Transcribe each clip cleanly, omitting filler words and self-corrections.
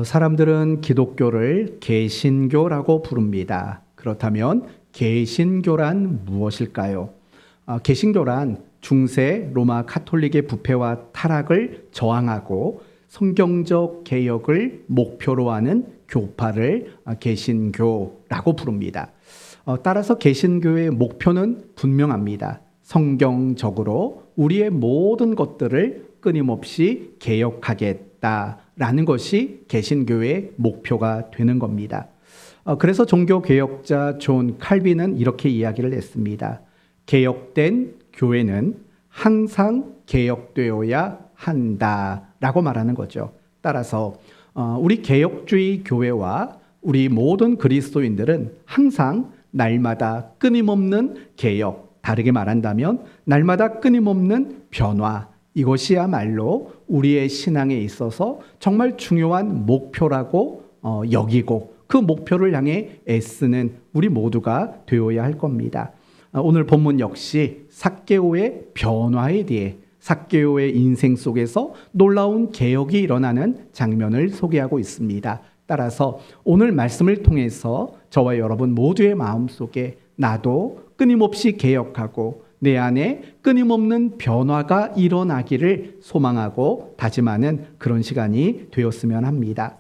사람들은 기독교를 개신교라고 부릅니다. 그렇다면 개신교란 무엇일까요? 개신교란 중세 로마 카톨릭의 부패와 타락을 저항하고 성경적 개혁을 목표로 하는 교파를 개신교라고 부릅니다. 따라서 개신교의 목표는 분명합니다. 성경적으로 우리의 모든 것들을 끊임없이 개혁하겠다라는 것이 개신교의 목표가 되는 겁니다. 그래서 종교개혁자 존 칼빈은 이렇게 이야기를 했습니다. 개혁된 교회는 항상 개혁되어야 한다라고 말하는 거죠. 따라서 우리 개혁주의 교회와 우리 모든 그리스도인들은 항상 날마다 끊임없는 개혁, 다르게 말한다면 날마다 끊임없는 변화, 이것이야말로 우리의 신앙에 있어서 정말 중요한 목표라고 여기고 그 목표를 향해 애쓰는 우리 모두가 되어야 할 겁니다. 오늘 본문 역시 삭개오의 변화에 대해 삭개오의 인생 속에서 놀라운 개혁이 일어나는 장면을 소개하고 있습니다. 따라서 오늘 말씀을 통해서 저와 여러분 모두의 마음속에 나도 끊임없이 개혁하고 내 안에 끊임없는 변화가 일어나기를 소망하고 다짐하는 그런 시간이 되었으면 합니다.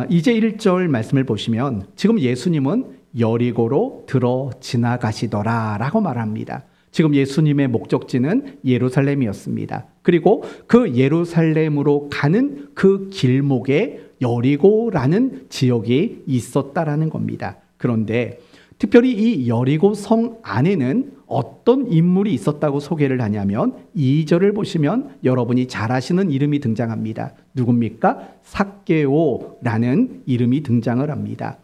이제 1절 말씀을 보시면 지금 예수님은 여리고로 들어 지나가시더라 라고 말합니다. 지금 예수님의 목적지는 예루살렘이었습니다. 그리고 그 예루살렘으로 가는 그 길목에 여리고라는 지역이 있었다라는 겁니다. 그런데 특별히 이 여리고 성 안에는 어떤 인물이 있었다고 소개를 하냐면 2절을 보시면 여러분이 잘 아시는 이름이 등장합니다. 누굽니까? 삭개오라는 이름이 등장을 합니다.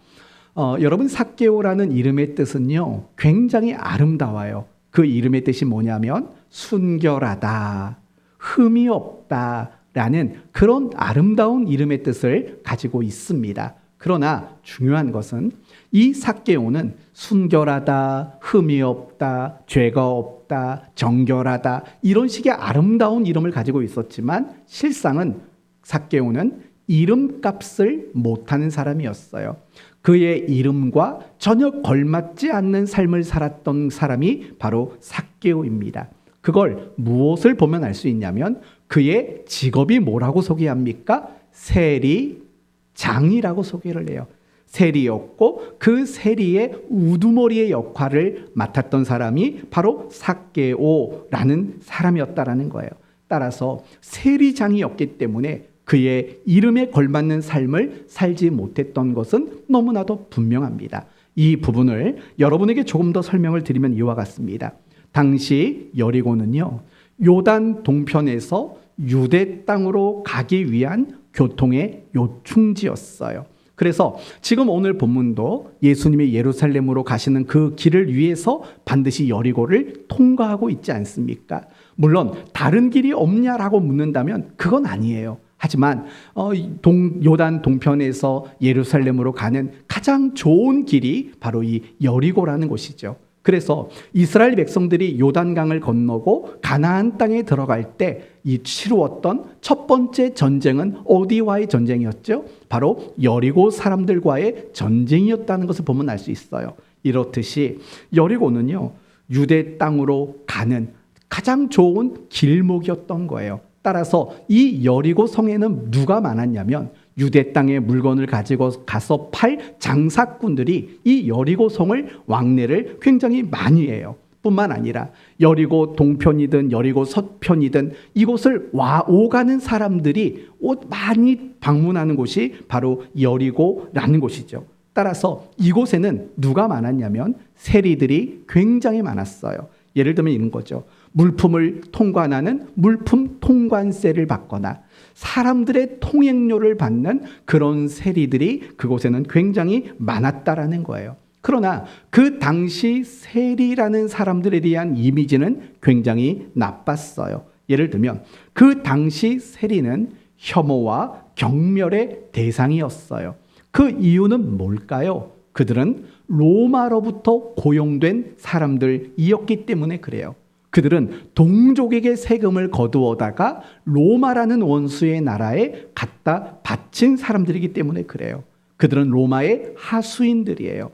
여러분 삭개오라는 이름의 뜻은요 굉장히 아름다워요. 그 이름의 뜻이 뭐냐면 순결하다, 흠이 없다라는 그런 아름다운 이름의 뜻을 가지고 있습니다. 그러나 중요한 것은 이 삭개오는 순결하다, 흠이 없다, 죄가 없다, 정결하다 이런 식의 아름다운 이름을 가지고 있었지만 실상은 삭개오는 이름값을 못하는 사람이었어요. 그의 이름과 전혀 걸맞지 않는 삶을 살았던 사람이 바로 삭개오입니다. 그걸 무엇을 보면 알 수 있냐면 그의 직업이 뭐라고 소개합니까? 세리장이라고 소개를 해요. 세리였고 그 세리의 우두머리의 역할을 맡았던 사람이 바로 삭개오라는 사람이었다라는 거예요. 따라서 세리장이었기 때문에 그의 이름에 걸맞는 삶을 살지 못했던 것은 너무나도 분명합니다. 이 부분을 여러분에게 조금 더 설명을 드리면 이와 같습니다. 당시 여리고는요, 요단 동편에서 유대 땅으로 가기 위한 교통의 요충지였어요. 그래서 지금 오늘 본문도 예수님이 예루살렘으로 가시는 그 길을 위해서 반드시 여리고를 통과하고 있지 않습니까? 물론 다른 길이 없냐라고 묻는다면 그건 아니에요. 하지만 요단 동편에서 예루살렘으로 가는 가장 좋은 길이 바로 이 여리고라는 곳이죠. 그래서 이스라엘 백성들이 요단강을 건너고 가나안 땅에 들어갈 때 이 치루었던 첫 번째 전쟁은 어디와의 전쟁이었죠? 바로 여리고 사람들과의 전쟁이었다는 것을 보면 알 수 있어요. 이렇듯이 여리고는요 유대 땅으로 가는 가장 좋은 길목이었던 거예요. 따라서 이 여리고 성에는 누가 많았냐면 유대 땅에 물건을 가지고 가서 팔 장사꾼들이 이 여리고 성을 왕래를 굉장히 많이 해요. 뿐만 아니라 여리고 동편이든 여리고 서편이든 이곳을 오가는 사람들이 많이 방문하는 곳이 바로 여리고라는 곳이죠. 따라서 이곳에는 누가 많았냐면 세리들이 굉장히 많았어요. 예를 들면 이런 거죠. 물품을 통관하는 물품 통관세를 받거나 사람들의 통행료를 받는 그런 세리들이 그곳에는 굉장히 많았다라는 거예요. 그러나 그 당시 세리라는 사람들에 대한 이미지는 굉장히 나빴어요. 예를 들면 그 당시 세리는 혐오와 경멸의 대상이었어요. 그 이유는 뭘까요? 그들은 로마로부터 고용된 사람들이었기 때문에 그래요. 그들은 동족에게 세금을 거두어다가 로마라는 원수의 나라에 갖다 바친 사람들이기 때문에 그래요. 그들은 로마의 하수인들이에요.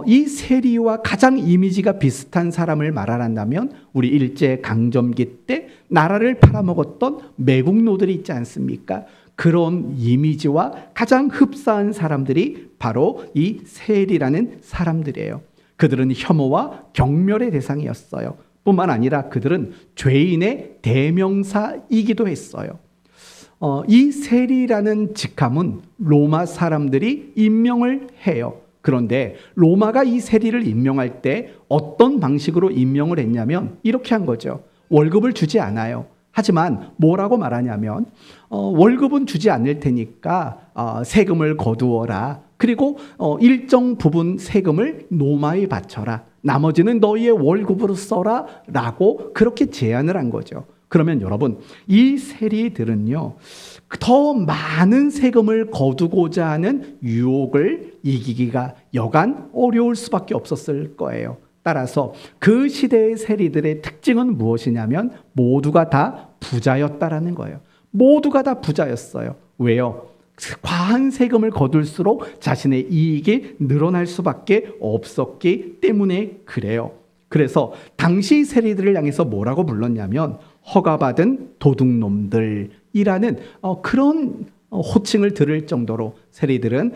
이 세리와 가장 이미지가 비슷한 사람을 말하란다면 우리 일제 강점기 때 나라를 팔아먹었던 매국노들이 있지 않습니까? 그런 이미지와 가장 흡사한 사람들이 바로 이 세리라는 사람들이에요. 그들은 혐오와 경멸의 대상이었어요. 뿐만 아니라 그들은 죄인의 대명사이기도 했어요. 이 세리라는 직함은 로마 사람들이 임명을 해요. 그런데 로마가 이 세리를 임명할 때 어떤 방식으로 임명을 했냐면 이렇게 한 거죠. 월급을 주지 않아요. 하지만 뭐라고 말하냐면 월급은 주지 않을 테니까 세금을 거두어라. 그리고 일정 부분 세금을 로마에 바쳐라. 나머지는 너희의 월급으로 써라 라고 그렇게 제안을 한 거죠. 그러면 여러분, 이 세리들은요, 더 많은 세금을 거두고자 하는 유혹을 이기기가 여간 어려울 수밖에 없었을 거예요. 따라서 그 시대의 세리들의 특징은 무엇이냐면 모두가 다 부자였다라는 거예요. 모두가 다 부자였어요. 왜요? 과한 세금을 거둘수록 자신의 이익이 늘어날 수밖에 없었기 때문에 그래요. 그래서 당시 세리들을 향해서 뭐라고 불렀냐면 허가받은 도둑놈들이라는 그런 호칭을 들을 정도로 세리들은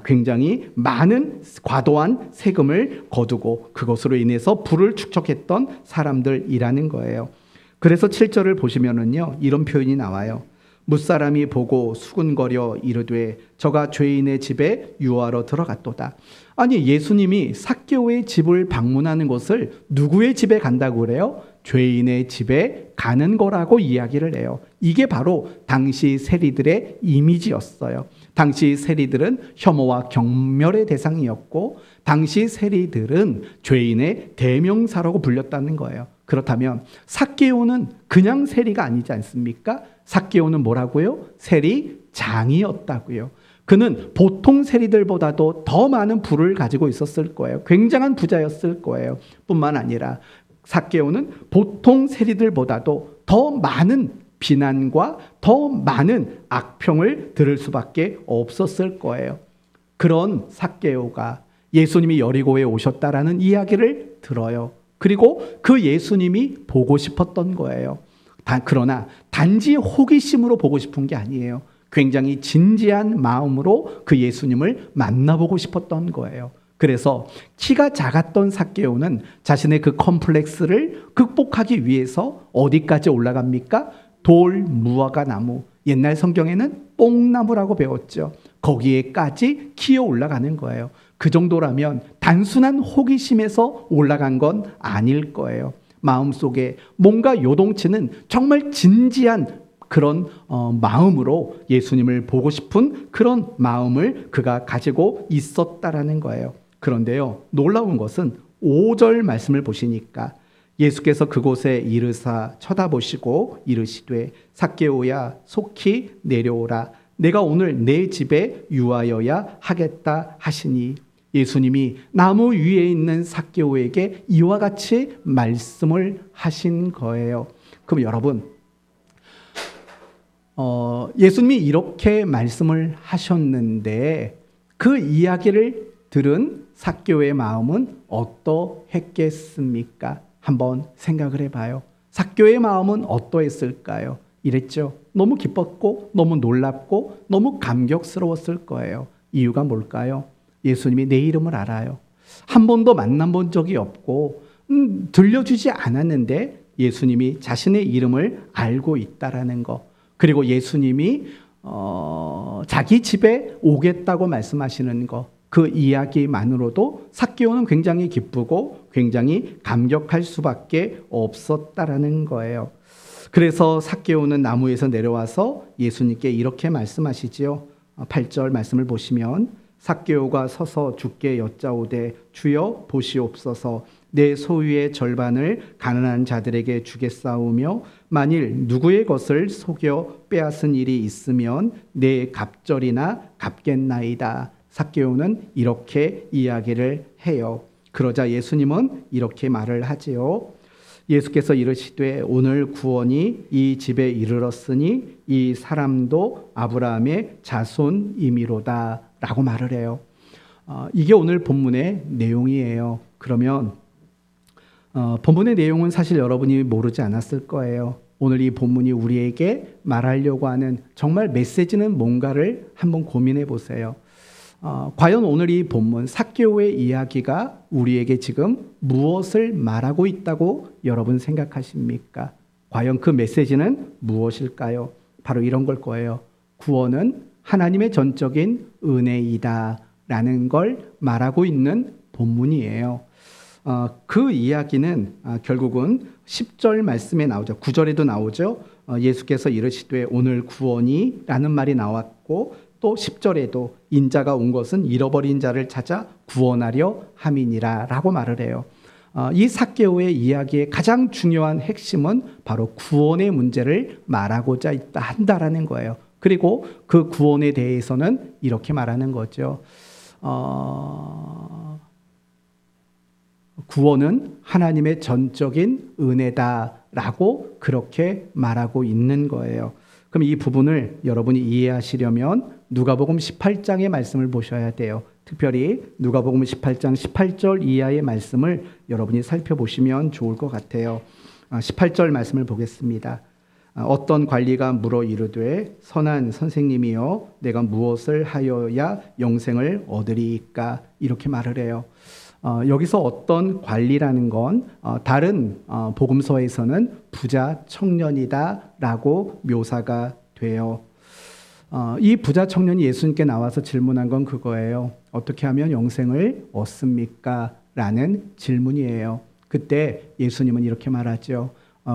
굉장히 많은 과도한 세금을 거두고 그것으로 인해서 부를 축적했던 사람들이라는 거예요. 그래서 7절을 보시면은요, 이런 표현이 나와요. 무사람이 보고 수군거려 이르되 저가 죄인의 집에 유하러 들어갔도다. 아니, 예수님이 삭개오의 집을 방문하는 것을 누구의 집에 간다고 그래요? 죄인의 집에 가는 거라고 이야기를 해요. 이게 바로 당시 세리들의 이미지였어요. 당시 세리들은 혐오와 경멸의 대상이었고 당시 세리들은 죄인의 대명사라고 불렸다는 거예요. 그렇다면 삭개오는 그냥 세리가 아니지 않습니까? 삭개오는 뭐라고요? 세리장이었다고요. 그는 보통 세리들보다도 더 많은 부를 가지고 있었을 거예요. 굉장한 부자였을 거예요. 뿐만 아니라 삭개오는 보통 세리들보다도 더 많은 비난과 더 많은 악평을 들을 수밖에 없었을 거예요. 그런 삭개오가 예수님이 여리고에 오셨다라는 이야기를 들어요. 그리고 그 예수님이 보고 싶었던 거예요. 그러나 단지 호기심으로 보고 싶은 게 아니에요. 굉장히 진지한 마음으로 그 예수님을 만나보고 싶었던 거예요. 그래서 키가 작았던 삭개오는 자신의 그 컴플렉스를 극복하기 위해서 어디까지 올라갑니까? 돌, 무화과 나무, 옛날 성경에는 뽕나무라고 배웠죠. 거기에까지 키어 올라가는 거예요. 그 정도라면 단순한 호기심에서 올라간 건 아닐 거예요. 마음속에 뭔가 요동치는 정말 진지한 그런 마음으로 예수님을 보고 싶은 그런 마음을 그가 가지고 있었다라는 거예요. 그런데요, 놀라운 것은 5절 말씀을 보시니까 예수께서 그곳에 이르사 쳐다보시고 이르시되 삭개오야 속히 내려오라. 내가 오늘 내 집에 유하여야 하겠다 하시니 예수님이 나무 위에 있는 삭개오에게 이와 같이 말씀을 하신 거예요. 그럼 여러분, 예수님이 이렇게 말씀을 하셨는데 그 이야기를 들은 삭개오의 마음은 어떠했겠습니까? 한번 생각을 해봐요. 삭개오의 마음은 어떠했을까요? 이랬죠. 너무 기뻤고 너무 놀랍고 너무 감격스러웠을 거예요. 이유가 뭘까요? 예수님이 내 이름을 알아요. 한 번도 만나본 적이 없고 들려주지 않았는데 예수님이 자신의 이름을 알고 있다라는 거. 그리고 예수님이 자기 집에 오겠다고 말씀하시는 거. 그 이야기만으로도 삭개오는 굉장히 기쁘고 굉장히 감격할 수밖에 없었다라는 거예요. 그래서 삭개오는 나무에서 내려와서 예수님께 이렇게 말씀하시지요. 8절 말씀을 보시면 삭개오가 서서 주께 여짜오되 주여 보시옵소서 내 소유의 절반을 가난한 자들에게 주겠사오며 만일 누구의 것을 속여 빼앗은 일이 있으면 내 갑절이나 갚겠나이다. 삭개오는 이렇게 이야기를 해요. 그러자 예수님은 이렇게 말을 하지요. 예수께서 이르시되 오늘 구원이 이 집에 이르렀으니 이 사람도 아브라함의 자손이미로다 라고 말을 해요. 이게 오늘 본문의 내용이에요. 그러면 본문의 내용은 사실 여러분이 모르지 않았을 거예요. 오늘 이 본문이 우리에게 말하려고 하는 정말 메시지는 뭔가를 한번 고민해 보세요. 과연 오늘 이 본문 삭개오의 이야기가 우리에게 지금 무엇을 말하고 있다고 여러분 생각하십니까? 과연 그 메시지는 무엇일까요? 바로 이런 걸 거예요. 구원은 하나님의 전적인 은혜이다 라는 걸 말하고 있는 본문이에요. 그 이야기는 결국은 10절 말씀에 나오죠. 9절에도 나오죠. 예수께서 이르시되 오늘 구원이 라는 말이 나왔고 또 10절에도 인자가 온 것은 잃어버린 자를 찾아 구원하려 함이니라 라고 말을 해요. 이 삭개오의 이야기의 가장 중요한 핵심은 바로 구원의 문제를 말하고자 한다라는 거예요. 그리고 그 구원에 대해서는 이렇게 말하는 거죠. 구원은 하나님의 전적인 은혜다라고 그렇게 말하고 있는 거예요. 그럼 이 부분을 여러분이 이해하시려면 누가복음 18장의 말씀을 보셔야 돼요. 특별히 누가복음 18장 18절 이하의 말씀을 여러분이 살펴보시면 좋을 것 같아요. 18절 말씀을 보겠습니다. 어떤 관리가 물어 이르되 선한 선생님이여 내가 무엇을 하여야 영생을 얻으리이까 이렇게 말을 해요. 여기서 어떤 관리라는 건 다른 복음서에서는 부자 청년이다라고 묘사가 돼요. 이 부자 청년이 예수님께 나와서 질문한 건 그거예요. 어떻게 하면 영생을 얻습니까? 라는 질문이에요. 그때 예수님은 이렇게 말하죠.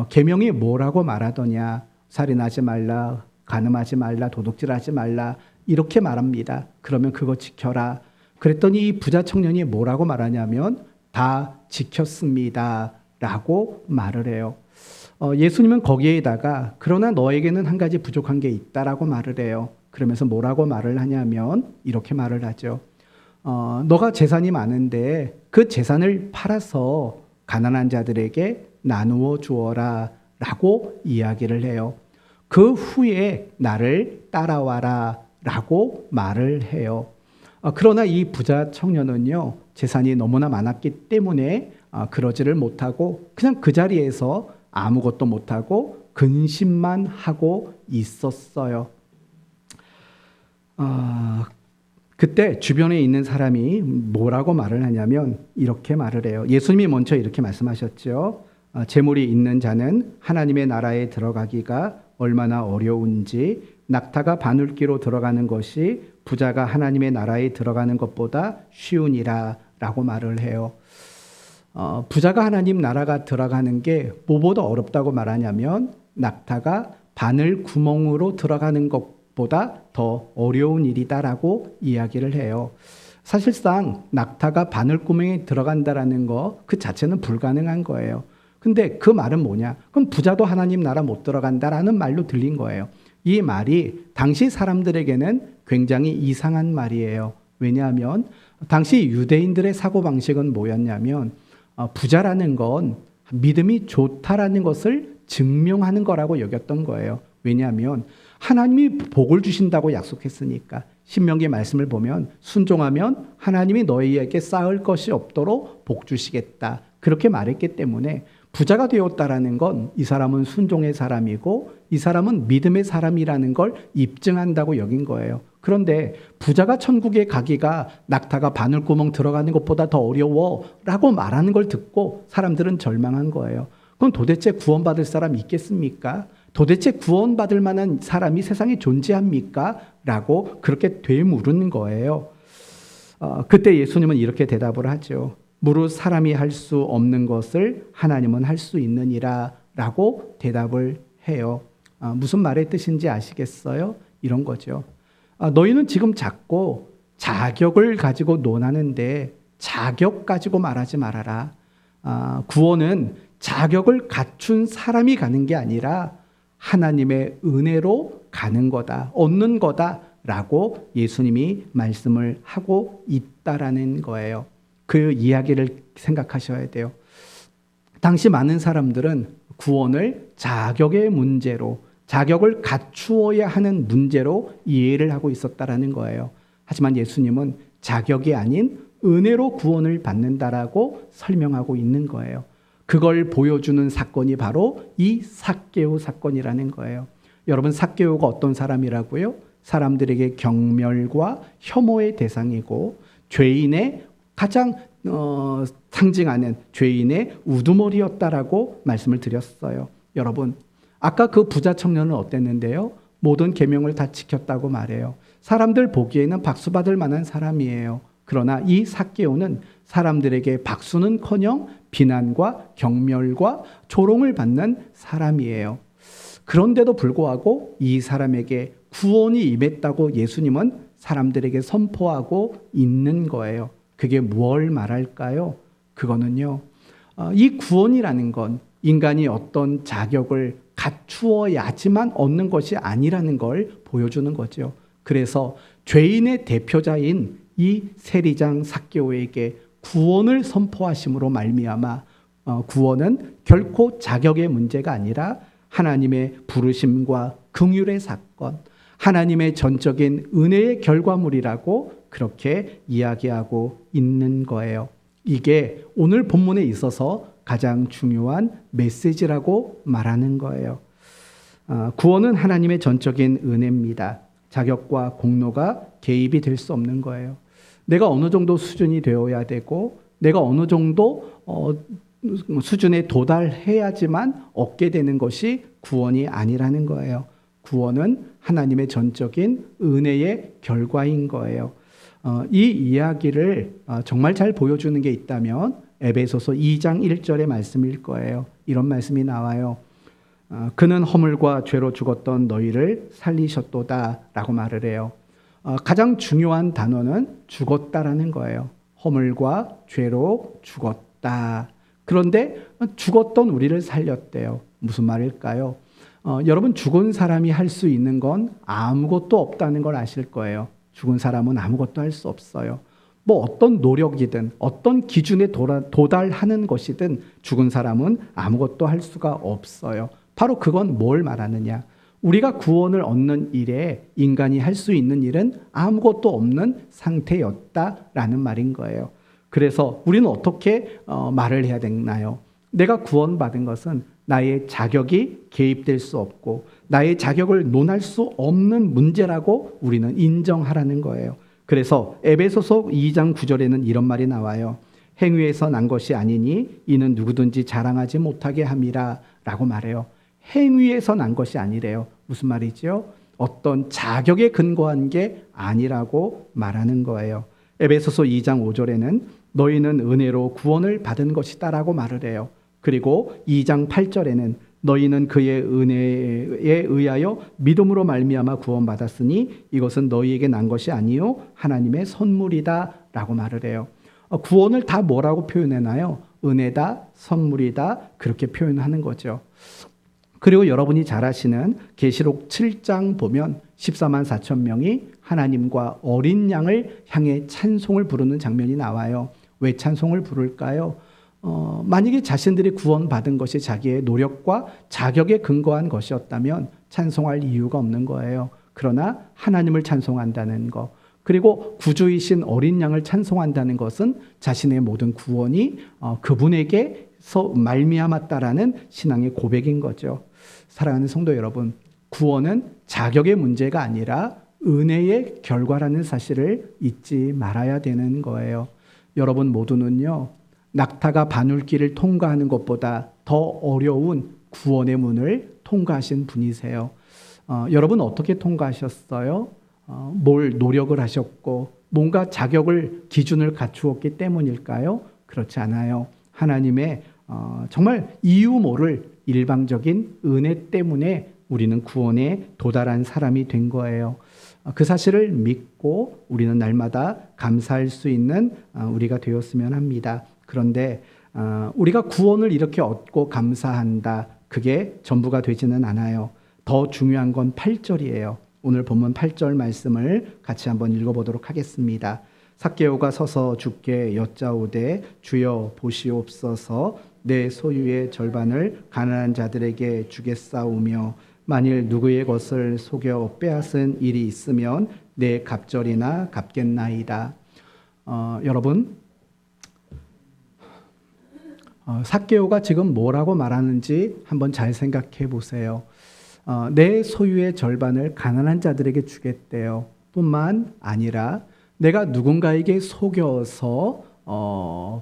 계명이 뭐라고 말하더냐? 살인하지 말라, 간음하지 말라, 도둑질하지 말라 이렇게 말합니다. 그러면 그거 지켜라. 그랬더니 이 부자 청년이 뭐라고 말하냐면 다 지켰습니다 라고 말을 해요. 예수님은 거기에다가 그러나 너에게는 한 가지 부족한 게 있다라고 말을 해요. 그러면서 뭐라고 말을 하냐면 이렇게 말을 하죠. 너가 재산이 많은데 그 재산을 팔아서 가난한 자들에게 나누어 주어라 라고 이야기를 해요. 그 후에 나를 따라와라 라고 말을 해요. 그러나 이 부자 청년은요, 재산이 너무나 많았기 때문에 그러지를 못하고 그냥 그 자리에서 아무것도 못하고 근심만 하고 있었어요. 그때 주변에 있는 사람이 뭐라고 말을 하냐면 이렇게 말을 해요. 예수님이 먼저 이렇게 말씀하셨죠. 재물이 있는 자는 하나님의 나라에 들어가기가 얼마나 어려운지 낙타가 바늘귀로 들어가는 것이 부자가 하나님의 나라에 들어가는 것보다 쉬우니라 라고 말을 해요. 부자가 하나님 나라가 들어가는 게 뭐보다 어렵다고 말하냐면 낙타가 바늘 구멍으로 들어가는 것보다 더 어려운 일이다라고 이야기를 해요. 사실상 낙타가 바늘 구멍에 들어간다라는 거 그 자체는 불가능한 거예요. 근데 그 말은 뭐냐? 그럼 부자도 하나님 나라 못 들어간다라는 말로 들린 거예요. 이 말이 당시 사람들에게는 굉장히 이상한 말이에요. 왜냐하면 당시 유대인들의 사고방식은 뭐였냐면 부자라는 건 믿음이 좋다라는 것을 증명하는 거라고 여겼던 거예요. 왜냐하면 하나님이 복을 주신다고 약속했으니까 신명기 말씀을 보면 순종하면 하나님이 너희에게 쌓을 것이 없도록 복 주시겠다. 그렇게 말했기 때문에 부자가 되었다라는 건 이 사람은 순종의 사람이고 이 사람은 믿음의 사람이라는 걸 입증한다고 여긴 거예요. 그런데 부자가 천국에 가기가 낙타가 바늘구멍 들어가는 것보다 더 어려워라고 말하는 걸 듣고 사람들은 절망한 거예요. 그럼 도대체 구원받을 사람이 있겠습니까? 도대체 구원받을 만한 사람이 세상에 존재합니까? 라고 그렇게 되물은 거예요. 그때 예수님은 이렇게 대답을 하죠. 무릇 사람이 할 수 없는 것을 하나님은 할 수 있느니라 라고 대답을 해요. 무슨 말의 뜻인지 아시겠어요? 이런 거죠. 너희는 지금 자꾸 자격을 가지고 논하는데 자격 가지고 말하지 말아라. 구원은 자격을 갖춘 사람이 가는 게 아니라 하나님의 은혜로 가는 거다, 얻는 거다라고 예수님이 말씀을 하고 있다라는 거예요. 그 이야기를 생각하셔야 돼요. 당시 많은 사람들은 구원을 자격의 문제로, 자격을 갖추어야 하는 문제로 이해를 하고 있었다라는 거예요. 하지만 예수님은 자격이 아닌 은혜로 구원을 받는다라고 설명하고 있는 거예요. 그걸 보여주는 사건이 바로 이 삭개오 사건이라는 거예요. 여러분, 삭개오가 어떤 사람이라고요? 사람들에게 경멸과 혐오의 대상이고 죄인의 가장 상징하는 죄인의 우두머리였다라고 말씀을 드렸어요. 여러분, 아까 그 부자 청년은 어땠는데요? 모든 계명을 다 지켰다고 말해요. 사람들 보기에는 박수 받을 만한 사람이에요. 그러나 이 삭개오는 사람들에게 박수는커녕 비난과 경멸과 조롱을 받는 사람이에요. 그런데도 불구하고 이 사람에게 구원이 임했다고 예수님은 사람들에게 선포하고 있는 거예요. 그게 뭘 말할까요? 그거는요, 이 구원이라는 건 인간이 어떤 자격을 갖추어야지만 얻는 것이 아니라는 걸 보여주는 거죠. 그래서 죄인의 대표자인 이 세리장 삭개오에게 구원을 선포하심으로 말미암아 구원은 결코 자격의 문제가 아니라 하나님의 부르심과 긍휼의 사건, 하나님의 전적인 은혜의 결과물이라고 그렇게 이야기하고 있는 거예요. 이게 오늘 본문에 있어서 가장 중요한 메시지라고 말하는 거예요. 구원은 하나님의 전적인 은혜입니다. 자격과 공로가 개입이 될 수 없는 거예요. 내가 어느 정도 수준이 되어야 되고 내가 어느 정도 수준에 도달해야지만 얻게 되는 것이 구원이 아니라는 거예요. 구원은 하나님의 전적인 은혜의 결과인 거예요. 이 이야기를 정말 잘 보여주는 게 있다면 에베소서 2장 1절의 말씀일 거예요. 이런 말씀이 나와요. 그는 허물과 죄로 죽었던 너희를 살리셨도다 라고 말을 해요. 가장 중요한 단어는 죽었다라는 거예요. 허물과 죄로 죽었다. 그런데 죽었던 우리를 살렸대요. 무슨 말일까요? 여러분, 죽은 사람이 할 수 있는 건 아무것도 없다는 걸 아실 거예요. 죽은 사람은 아무것도 할 수 없어요. 뭐 어떤 노력이든 어떤 기준에 도달하는 것이든 죽은 사람은 아무것도 할 수가 없어요. 바로 그건 뭘 말하느냐? 우리가 구원을 얻는 일에 인간이 할 수 있는 일은 아무것도 없는 상태였다라는 말인 거예요. 그래서 우리는 어떻게 말을 해야 되나요? 내가 구원받은 것은 나의 자격이 개입될 수 없고 나의 자격을 논할 수 없는 문제라고 우리는 인정하라는 거예요. 그래서 에베소서 2장 9절에는 이런 말이 나와요. 행위에서 난 것이 아니니 이는 누구든지 자랑하지 못하게 함이라 라고 말해요. 행위에서 난 것이 아니래요. 무슨 말이죠? 어떤 자격에 근거한 게 아니라고 말하는 거예요. 에베소서 2장 5절에는 너희는 은혜로 구원을 받은 것이다 라고 말을 해요. 그리고 2장 8절에는 너희는 그의 은혜에 의하여 믿음으로 말미암아 구원받았으니 이것은 너희에게 난 것이 아니요 하나님의 선물이다 라고 말을 해요. 구원을 다 뭐라고 표현하나요? 은혜다, 선물이다 그렇게 표현하는 거죠. 그리고 여러분이 잘 아시는 계시록 7장 보면 14만 4천 명이 하나님과 어린 양을 향해 찬송을 부르는 장면이 나와요. 왜 찬송을 부를까요? 만약에 자신들이 구원받은 것이 자기의 노력과 자격에 근거한 것이었다면 찬송할 이유가 없는 거예요. 그러나 하나님을 찬송한다는 것, 그리고 구주이신 어린 양을 찬송한다는 것은 자신의 모든 구원이 그분에게서 말미암았다라는 신앙의 고백인 거죠. 사랑하는 성도 여러분, 구원은 자격의 문제가 아니라 은혜의 결과라는 사실을 잊지 말아야 되는 거예요. 여러분 모두는요, 낙타가 바늘길을 통과하는 것보다 더 어려운 구원의 문을 통과하신 분이세요. 여러분 어떻게 통과하셨어요? 뭘 노력을 하셨고 뭔가 자격을 기준을 갖추었기 때문일까요? 그렇지 않아요. 하나님의 정말 이유 모를 일방적인 은혜 때문에 우리는 구원에 도달한 사람이 된 거예요. 그 사실을 믿고 우리는 날마다 감사할 수 있는 우리가 되었으면 합니다. 그런데 우리가 구원을 이렇게 얻고 감사한다. 그게 전부가 되지는 않아요. 더 중요한 건 8절이에요. 오늘 본문 8절 말씀을 같이 한번 읽어보도록 하겠습니다. 삭개오가 서서 주께 여짜오되 주여 보시옵소서 내 소유의 절반을 가난한 자들에게 주겠사오며 만일 누구의 것을 속여 빼앗은 일이 있으면 내 갑절이나 갚겠나이다. 여러분, 삭개오가 지금 뭐라고 말하는지 한번 잘 생각해 보세요. 내 소유의 절반을 가난한 자들에게 주겠대요. 뿐만 아니라 내가 누군가에게 속여서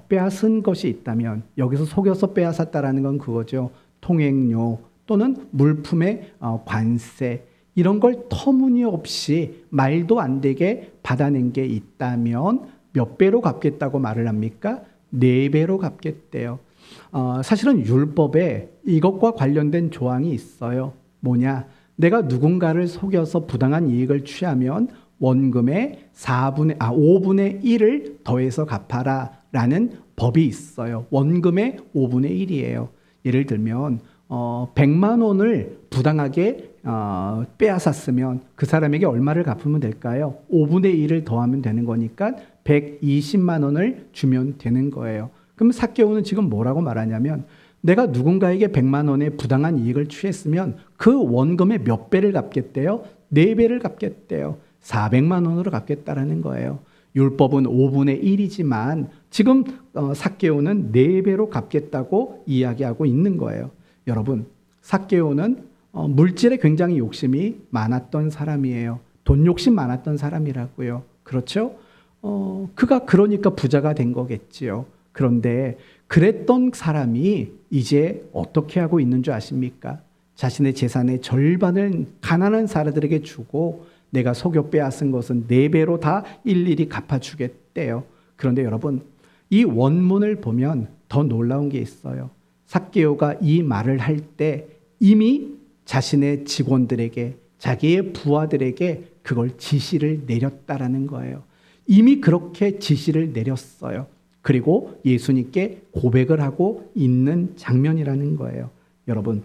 빼앗은 것이 있다면, 여기서 속여서 빼앗았다라는 건 그거죠. 통행료 또는 물품의 관세, 이런 걸 터무니없이 말도 안 되게 받아낸 게 있다면 몇 배로 갚겠다고 말을 합니까? 4배로 갚겠대요. 사실은 율법에 이것과 관련된 조항이 있어요. 뭐냐? 내가 누군가를 속여서 부당한 이익을 취하면 원금의 5분의 1을 더해서 갚아라 라는 법이 있어요. 원금의 5분의 1이에요. 예를 들면 100만 원을 부당하게 빼앗았으면 그 사람에게 얼마를 갚으면 될까요? 5분의 1을 더하면 되는 거니까 120만 원을 주면 되는 거예요. 그럼 삭개오는 지금 뭐라고 말하냐면, 내가 누군가에게 100만 원의 부당한 이익을 취했으면 그 원금의 몇 배를 갚겠대요? 4배를 갚겠대요. 400만 원으로 갚겠다라는 거예요. 율법은 5분의 1이지만 지금 삭개오는 4배로 갚겠다고 이야기하고 있는 거예요. 여러분, 삭개오는 물질에 굉장히 욕심이 많았던 사람이에요. 돈 욕심 많았던 사람이라고요. 그렇죠? 그가 그러니까 부자가 된 거겠지요. 그런데 그랬던 사람이 이제 어떻게 하고 있는 줄 아십니까? 자신의 재산의 절반을 가난한 사람들에게 주고 내가 속여 빼앗은 것은 4배로 다 일일이 갚아주겠대요. 그런데 여러분, 이 원문을 보면 더 놀라운 게 있어요. 삭개오가 이 말을 할 때 이미 자신의 직원들에게, 자기의 부하들에게 그걸 지시를 내렸다라는 거예요. 이미 그렇게 지시를 내렸어요. 그리고 예수님께 고백을 하고 있는 장면이라는 거예요. 여러분,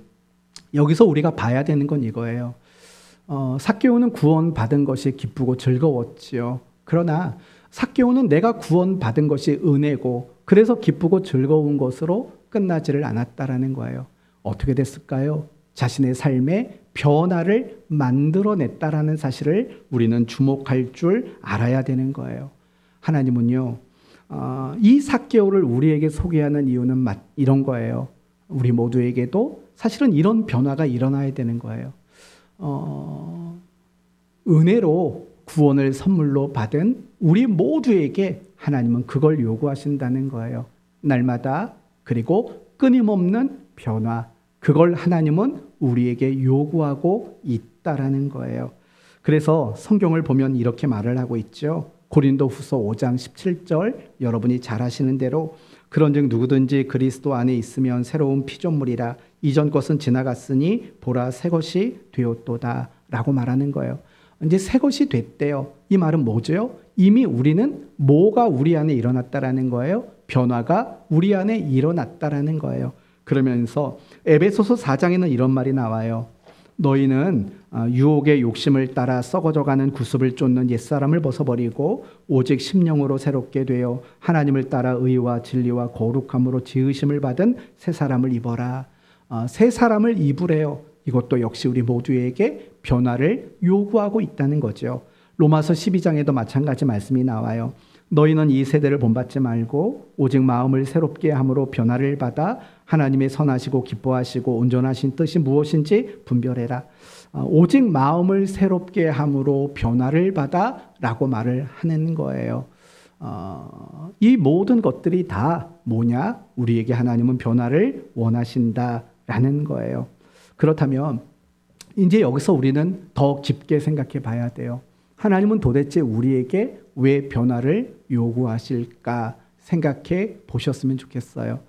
여기서 우리가 봐야 되는 건 이거예요. 삭개오는 구원받은 것이 기쁘고 즐거웠지요. 그러나 삭개오는 내가 구원받은 것이 은혜고 그래서 기쁘고 즐거운 것으로 끝나지를 않았다라는 거예요. 어떻게 됐을까요? 자신의 삶에 변화를 만들어냈다라는 사실을 우리는 주목할 줄 알아야 되는 거예요. 하나님은요, 이 삭개오를 우리에게 소개하는 이유는 이런 거예요. 우리 모두에게도 사실은 이런 변화가 일어나야 되는 거예요. 은혜로 구원을 선물로 받은 우리 모두에게 하나님은 그걸 요구하신다는 거예요. 날마다, 그리고 끊임없는 변화, 그걸 하나님은 우리에게 요구하고 있다라는 거예요. 그래서 성경을 보면 이렇게 말을 하고 있죠. 고린도후서 5장 17절, 여러분이 잘 아시는 대로 그런즉 누구든지 그리스도 안에 있으면 새로운 피조물이라 이전 것은 지나갔으니 보라 새 것이 되었도다 라고 말하는 거예요. 이제 새 것이 됐대요. 이 말은 뭐죠? 이미 우리는 뭐가 우리 안에 일어났다라는 거예요? 변화가 우리 안에 일어났다라는 거예요. 그러면서 에베소서 4장에는 이런 말이 나와요. 너희는 유혹의 욕심을 따라 썩어져가는 구습을 쫓는 옛사람을 벗어버리고 오직 심령으로 새롭게 되어 하나님을 따라 의와 진리와 거룩함으로 지으심을 받은 새 사람을 입어라. 새 사람을 입으래요. 이것도 역시 우리 모두에게 변화를 요구하고 있다는 거죠. 로마서 12장에도 마찬가지 말씀이 나와요. 너희는 이 세대를 본받지 말고 오직 마음을 새롭게 함으로 변화를 받아 하나님의 선하시고 기뻐하시고 온전하신 뜻이 무엇인지 분별해라. 오직 마음을 새롭게 함으로 변화를 받아 라고 말을 하는 거예요. 이 모든 것들이 다 뭐냐? 우리에게 하나님은 변화를 원하신다라는 거예요. 그렇다면 이제 여기서 우리는 더 깊게 생각해 봐야 돼요. 하나님은 도대체 우리에게 왜 변화를 요구하실까 생각해 보셨으면 좋겠어요.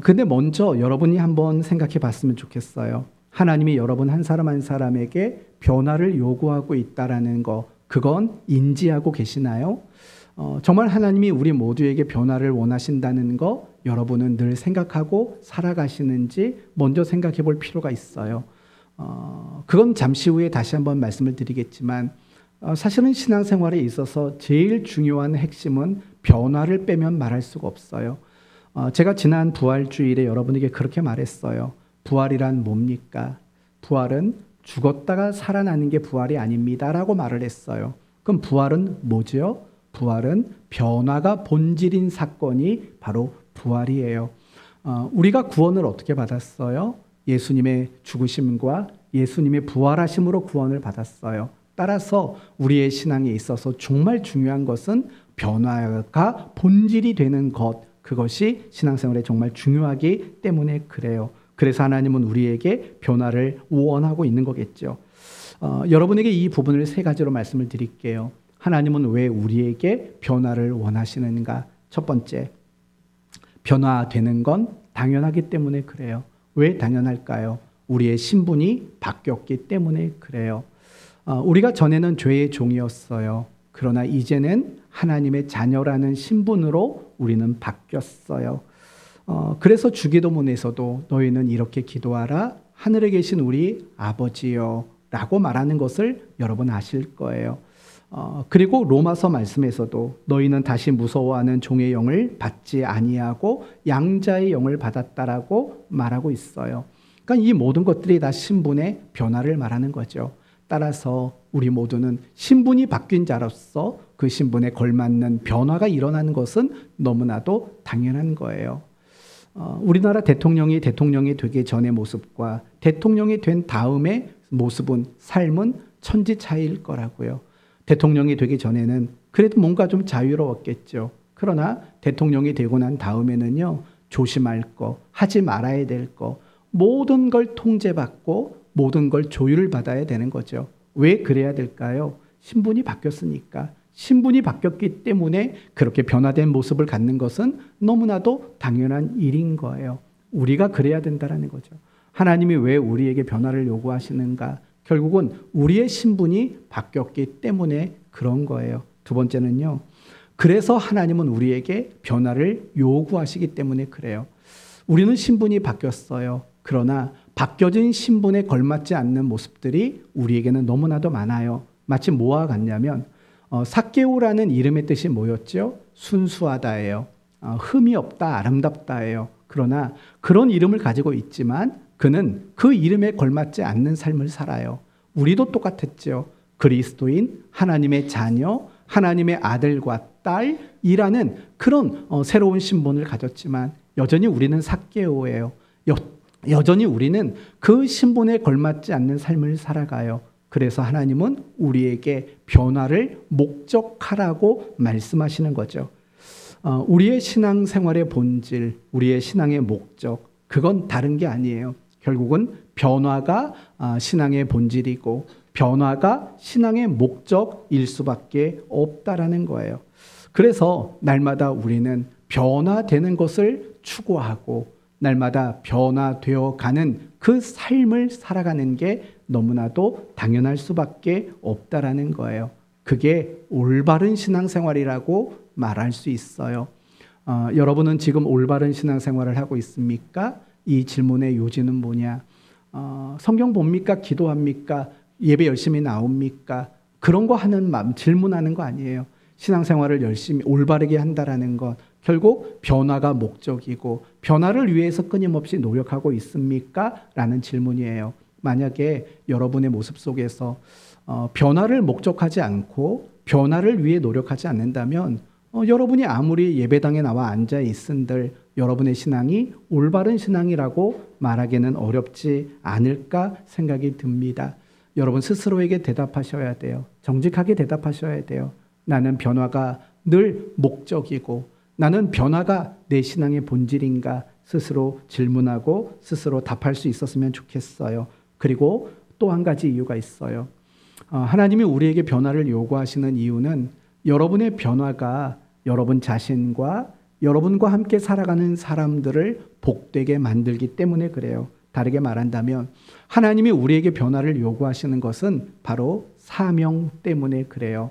근데 먼저 여러분이 한번 생각해 봤으면 좋겠어요. 하나님이 여러분 한 사람 한 사람에게 변화를 요구하고 있다라는 거, 그건 인지하고 계시나요? 정말 하나님이 우리 모두에게 변화를 원하신다는 거 여러분은 늘 생각하고 살아가시는지 먼저 생각해 볼 필요가 있어요. 그건 잠시 후에 다시 한번 말씀을 드리겠지만 사실은 신앙생활에 있어서 제일 중요한 핵심은 변화를 빼면 말할 수가 없어요. 제가 지난 부활주일에 여러분에게 그렇게 말했어요. 부활이란 뭡니까? 부활은 죽었다가 살아나는 게 부활이 아닙니다 라고 말을 했어요. 그럼 부활은 뭐죠? 부활은 변화가 본질인 사건이 바로 부활이에요. 우리가 구원을 어떻게 받았어요? 예수님의 죽으심과 예수님의 부활하심으로 구원을 받았어요. 따라서 우리의 신앙에 있어서 정말 중요한 것은 변화가 본질이 되는 것, 그것이 신앙생활에 정말 중요하기 때문에 그래요. 그래서 하나님은 우리에게 변화를 원하고 있는 거겠죠. 여러분에게 이 부분을 세 가지로 말씀을 드릴게요. 하나님은 왜 우리에게 변화를 원하시는가? 첫 번째, 변화되는 건 당연하기 때문에 그래요. 왜 당연할까요? 우리의 신분이 바뀌었기 때문에 그래요. 우리가 전에는 죄의 종이었어요. 그러나 이제는 하나님의 자녀라는 신분으로 우리는 바뀌었어요. 그래서 주기도문에서도 너희는 이렇게 기도하라. 하늘에 계신 우리 아버지여 라고 말하는 것을 여러분 아실 거예요. 그리고 로마서 말씀에서도 너희는 다시 무서워하는 종의 영을 받지 아니하고 양자의 영을 받았다라고 말하고 있어요. 그러니까 이 모든 것들이 다 신분의 변화를 말하는 거죠. 따라서 우리 모두는 신분이 바뀐 자로서 그 신분에 걸맞는 변화가 일어나는 것은 너무나도 당연한 거예요. 우리나라 대통령이 되기 전의 모습과 대통령이 된 다음의 모습은, 삶은 천지 차이일 거라고요. 대통령이 되기 전에는 그래도 뭔가 좀 자유로웠겠죠. 그러나 대통령이 되고 난 다음에는요, 조심할 거, 하지 말아야 될 거, 모든 걸 통제받고 모든 걸 조율을 받아야 되는 거죠. 왜 그래야 될까요? 신분이 바뀌었으니까. 신분이 바뀌었기 때문에 그렇게 변화된 모습을 갖는 것은 너무나도 당연한 일인 거예요. 우리가 그래야 된다는 거죠. 하나님이 왜 우리에게 변화를 요구하시는가? 결국은 우리의 신분이 바뀌었기 때문에 그런 거예요. 두 번째는요. 그래서 하나님은 우리에게 변화를 요구하시기 때문에 그래요. 우리는 신분이 바뀌었어요. 그러나 바뀌어진 신분에 걸맞지 않는 모습들이 우리에게는 너무나도 많아요. 마치 뭐와 같냐면 삭개오라는 이름의 뜻이 뭐였죠? 순수하다예요. 흠이 없다, 아름답다예요. 그러나 그런 이름을 가지고 있지만 그는 그 이름에 걸맞지 않는 삶을 살아요. 우리도 똑같았죠. 그리스도인, 하나님의 자녀, 하나님의 아들과 딸이라는 그런 새로운 신분을 가졌지만 여전히 우리는 삭개오예요. 여전히 우리는 그 신분에 걸맞지 않는 삶을 살아가요. 그래서 하나님은 우리에게 변화를 목적하라고 말씀하시는 거죠. 우리의 신앙생활의 본질, 우리의 신앙의 목적, 그건 다른 게 아니에요. 결국은 변화가 신앙의 본질이고 변화가 신앙의 목적일 수밖에 없다라는 거예요. 그래서 날마다 우리는 변화되는 것을 추구하고 날마다 변화되어 가는 그 삶을 살아가는 게 너무나도 당연할 수밖에 없다라는 거예요. 그게 올바른 신앙생활이라고 말할 수 있어요. 여러분은 지금 올바른 신앙생활을 하고 있습니까? 이 질문의 요지는 뭐냐? 성경 봅니까? 기도합니까? 예배 열심히 나옵니까? 그런 거 하는 마음, 질문하는 거 아니에요. 신앙생활을 열심히 올바르게 한다라는 것, 결국 변화가 목적이고 변화를 위해서 끊임없이 노력하고 있습니까? 라는 질문이에요. 만약에 여러분의 모습 속에서 변화를 목적하지 않고 변화를 위해 노력하지 않는다면 여러분이 아무리 예배당에 나와 앉아 있은들 여러분의 신앙이 올바른 신앙이라고 말하기는 어렵지 않을까 생각이 듭니다. 여러분 스스로에게 대답하셔야 돼요. 정직하게 대답하셔야 돼요. 나는 변화가 늘 목적이고 나는 변화가 내 신앙의 본질인가 스스로 질문하고 스스로 답할 수 있었으면 좋겠어요. 그리고 또 한 가지 이유가 있어요. 하나님이 우리에게 변화를 요구하시는 이유는 여러분의 변화가 여러분 자신과 여러분과 함께 살아가는 사람들을 복되게 만들기 때문에 그래요. 다르게 말한다면 하나님이 우리에게 변화를 요구하시는 것은 바로 사명 때문에 그래요.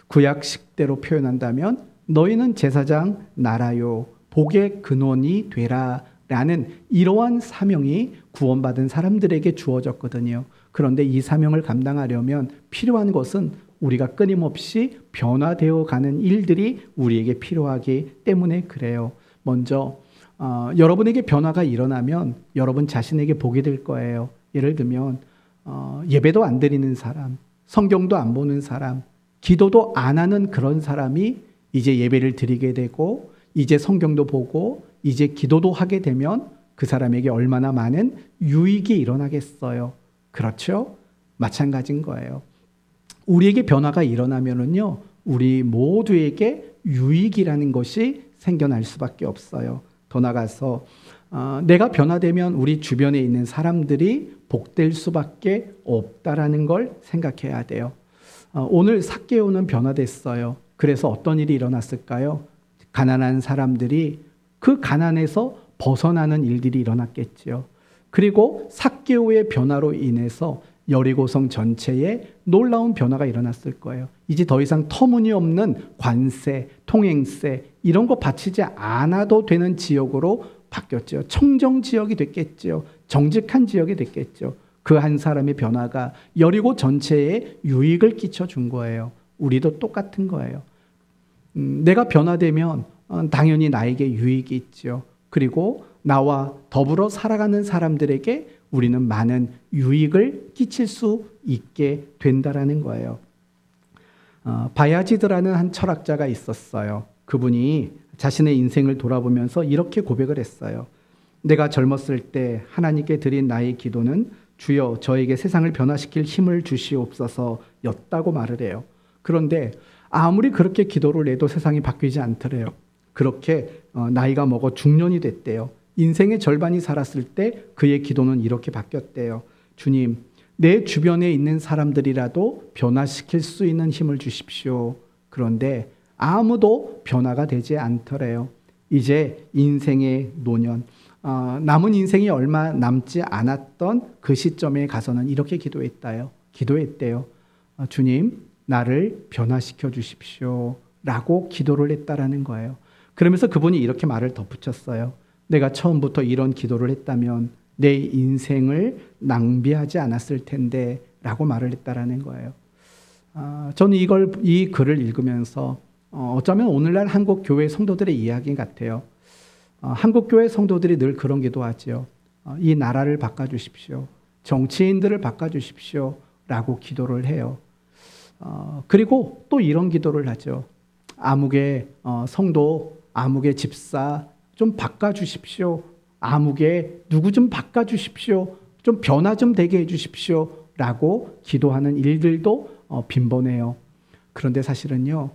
구약식대로 표현한다면 너희는 제사장 나라요 복의 근원이 되라 라는 이러한 사명이 구원받은 사람들에게 주어졌거든요. 그런데 이 사명을 감당하려면 필요한 것은 우리가 끊임없이 변화되어 가는 일들이 우리에게 필요하기 때문에 그래요. 먼저 여러분에게 변화가 일어나면 여러분 자신에게 복이 될 거예요. 예를 들면 예배도 안 드리는 사람, 성경도 안 보는 사람, 기도도 안 하는 그런 사람이 이제 예배를 드리게 되고 이제 성경도 보고 이제 기도도 하게 되면 그 사람에게 얼마나 많은 유익이 일어나겠어요. 그렇죠? 마찬가지인 거예요. 우리에게 변화가 일어나면은요, 우리 모두에게 유익이라는 것이 생겨날 수밖에 없어요. 더 나아가서 내가 변화되면 우리 주변에 있는 사람들이 복될 수밖에 없다라는 걸 생각해야 돼요. 오늘 삭개오는 변화됐어요. 그래서 어떤 일이 일어났을까요? 가난한 사람들이 그 가난에서 벗어나는 일들이 일어났겠죠. 그리고 삭개오의 변화로 인해서 여리고성 전체에 놀라운 변화가 일어났을 거예요. 이제 더 이상 터무니없는 관세, 통행세 이런 거 바치지 않아도 되는 지역으로 바뀌었죠. 청정 지역이 됐겠죠. 정직한 지역이 됐겠죠. 그 한 사람의 변화가 여리고 전체에 유익을 끼쳐준 거예요. 우리도 똑같은 거예요. 내가 변화되면 당연히 나에게 유익이 있죠. 그리고 나와 더불어 살아가는 사람들에게 우리는 많은 유익을 끼칠 수 있게 된다라는 거예요. 바야지드라는 한 철학자가 있었어요. 그분이 자신의 인생을 돌아보면서 이렇게 고백을 했어요. 내가 젊었을 때 하나님께 드린 나의 기도는 주여 저에게 세상을 변화시킬 힘을 주시옵소서였다고 말을 해요. 그런데 아무리 그렇게 기도를 해도 세상이 바뀌지 않더래요. 그렇게 나이가 먹어 중년이 됐대요. 인생의 절반이 살았을 때 그의 기도는 이렇게 바뀌었대요. 주님, 내 주변에 있는 사람들이라도 변화시킬 수 있는 힘을 주십시오. 그런데 아무도 변화가 되지 않더래요. 이제 인생의 노년, 남은 인생이 얼마 남지 않았던 그 시점에 가서는 이렇게 기도했대요. 주님, 나를 변화시켜 주십시오. 라고 기도를 했다라는 거예요. 그러면서 그분이 이렇게 말을 덧붙였어요. 내가 처음부터 이런 기도를 했다면 내 인생을 낭비하지 않았을 텐데 라고 말을 했다라는 거예요. 저는 이 글을 읽으면서 어쩌면 오늘날 한국 교회 성도들의 이야기 같아요. 한국 교회 성도들이 늘 그런 기도하죠. 이 나라를 바꿔주십시오. 정치인들을 바꿔주십시오. 라고 기도를 해요. 그리고 또 이런 기도를 하죠. 아무개 성도, 아무개 집사 좀 바꿔주십시오. 아무개 누구 좀 바꿔주십시오. 좀 변화 좀 되게 해주십시오. 라고 기도하는 일들도 빈번해요. 그런데 사실은요,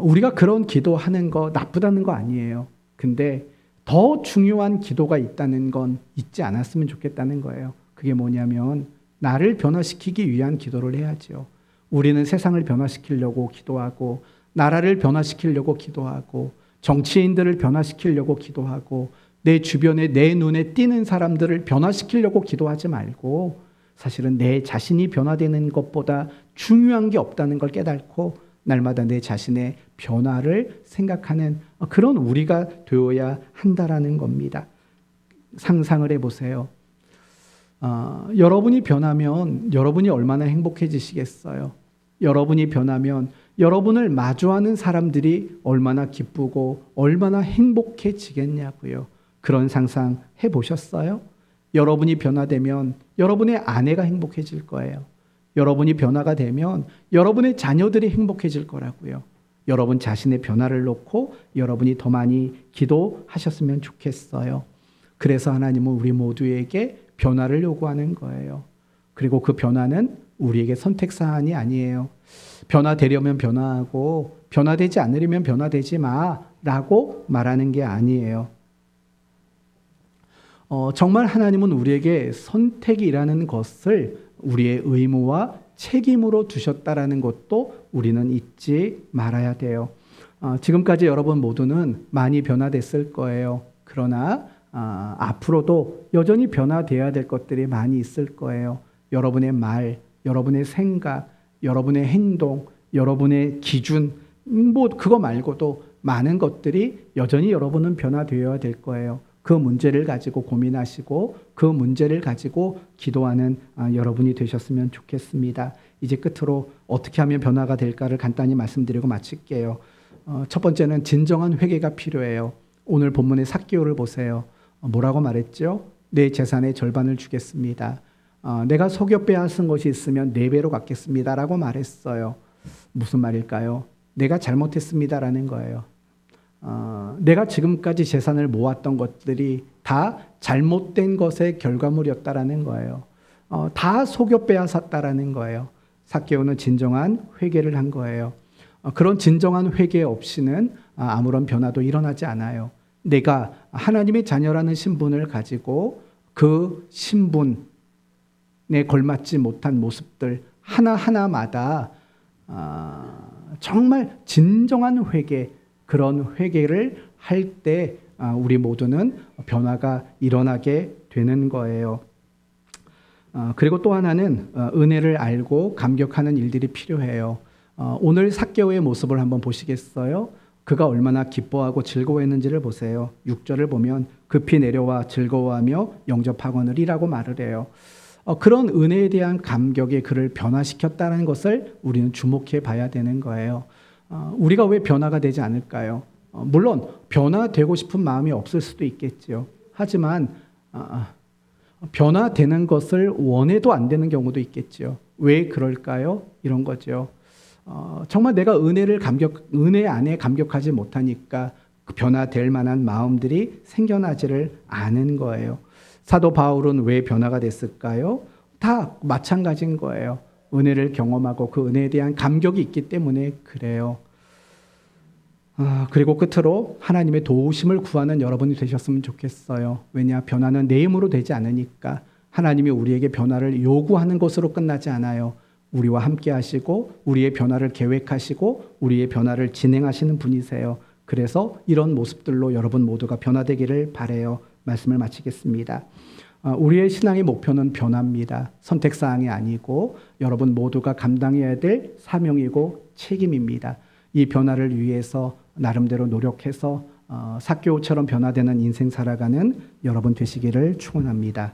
우리가 그런 기도하는 거 나쁘다는 거 아니에요. 근데 더 중요한 기도가 있다는 건 잊지 않았으면 좋겠다는 거예요. 그게 뭐냐면 나를 변화시키기 위한 기도를 해야죠. 우리는 세상을 변화시키려고 기도하고 나라를 변화시키려고 기도하고 정치인들을 변화시키려고 기도하고 내 주변에 내 눈에 띄는 사람들을 변화시키려고 기도하지 말고 사실은 내 자신이 변화되는 것보다 중요한 게 없다는 걸 깨닫고 날마다 내 자신의 변화를 생각하는 그런 우리가 되어야 한다라는 겁니다. 상상을 해보세요. 여러분이 변하면 여러분이 얼마나 행복해지시겠어요? 여러분이 변하면 여러분을 마주하는 사람들이 얼마나 기쁘고 얼마나 행복해지겠냐고요. 그런 상상 해보셨어요? 여러분이 변화되면 여러분의 아내가 행복해질 거예요. 여러분이 변화가 되면 여러분의 자녀들이 행복해질 거라고요. 여러분 자신의 변화를 놓고 여러분이 더 많이 기도하셨으면 좋겠어요. 그래서 하나님은 우리 모두에게 변화를 요구하는 거예요. 그리고 그 변화는 우리에게 선택사안이 아니에요. 변화되려면 변화하고 변화되지 않으려면 변화되지 마라고 말하는 게 아니에요. 정말 하나님은 우리에게 선택이라는 것을 우리의 의무와 책임으로 두셨다라는 것도 우리는 잊지 말아야 돼요. 지금까지 여러분 모두는 많이 변화됐을 거예요. 그러나 앞으로도 여전히 변화되어야 될 것들이 많이 있을 거예요. 여러분의 말, 여러분의 생각, 여러분의 행동, 여러분의 기준, 그거 말고도 많은 것들이 여전히 여러분은 변화되어야 될 거예요. 그 문제를 가지고 고민하시고 그 문제를 가지고 기도하는 여러분이 되셨으면 좋겠습니다. 이제 끝으로 어떻게 하면 변화가 될까를 간단히 말씀드리고 마칠게요. 첫 번째는 진정한 회개가 필요해요. 오늘 본문의 삭개오를 보세요. 뭐라고 말했죠? 내 재산의 절반을 주겠습니다. 내가 속여 빼앗은 것이 있으면 4배로 갚겠습니다라고 말했어요. 무슨 말일까요? 내가 잘못했습니다라는 거예요. 내가 지금까지 재산을 모았던 것들이 다 잘못된 것의 결과물이었다라는 거예요. 다 속여 빼앗았다라는 거예요. 삭개오는 진정한 회개를 한 거예요. 그런 진정한 회개 없이는 아무런 변화도 일어나지 않아요. 내가 하나님의 자녀라는 신분을 가지고 그 신분에 걸맞지 못한 모습들 하나하나마다 정말 진정한 회개, 그런 회개를 할 때 우리 모두는 변화가 일어나게 되는 거예요. 그리고 또 하나는 은혜를 알고 감격하는 일들이 필요해요. 오늘 삭개오의 모습을 한번 보시겠어요? 그가 얼마나 기뻐하고 즐거워했는지를 보세요. 6절을 보면 급히 내려와 즐거워하며 영접하거니라고 말을 해요. 그런 은혜에 대한 감격이 그를 변화시켰다는 것을 우리는 주목해 봐야 되는 거예요. 우리가 왜 변화가 되지 않을까요? 물론 변화되고 싶은 마음이 없을 수도 있겠지요. 하지만 변화되는 것을 원해도 안 되는 경우도 있겠지요. 왜 그럴까요? 이런 거죠. 정말 내가 은혜 안에 감격하지 못하니까 변화될 만한 마음들이 생겨나지를 않은 거예요. 사도 바울은 왜 변화가 됐을까요? 다 마찬가지인 거예요. 은혜를 경험하고 그 은혜에 대한 감격이 있기 때문에 그래요. 그리고 끝으로 하나님의 도우심을 구하는 여러분이 되셨으면 좋겠어요. 왜냐? 변화는 내 힘으로 되지 않으니까. 하나님이 우리에게 변화를 요구하는 것으로 끝나지 않아요. 우리와 함께 하시고 우리의 변화를 계획하시고 우리의 변화를 진행하시는 분이세요. 그래서 이런 모습들로 여러분 모두가 변화되기를 바라요. 말씀을 마치겠습니다. 우리의 신앙의 목표는 변화입니다. 선택사항이 아니고 여러분 모두가 감당해야 될 사명이고 책임입니다. 이 변화를 위해서 나름대로 노력해서 삭개오처럼 변화되는 인생 살아가는 여러분 되시기를 축원합니다.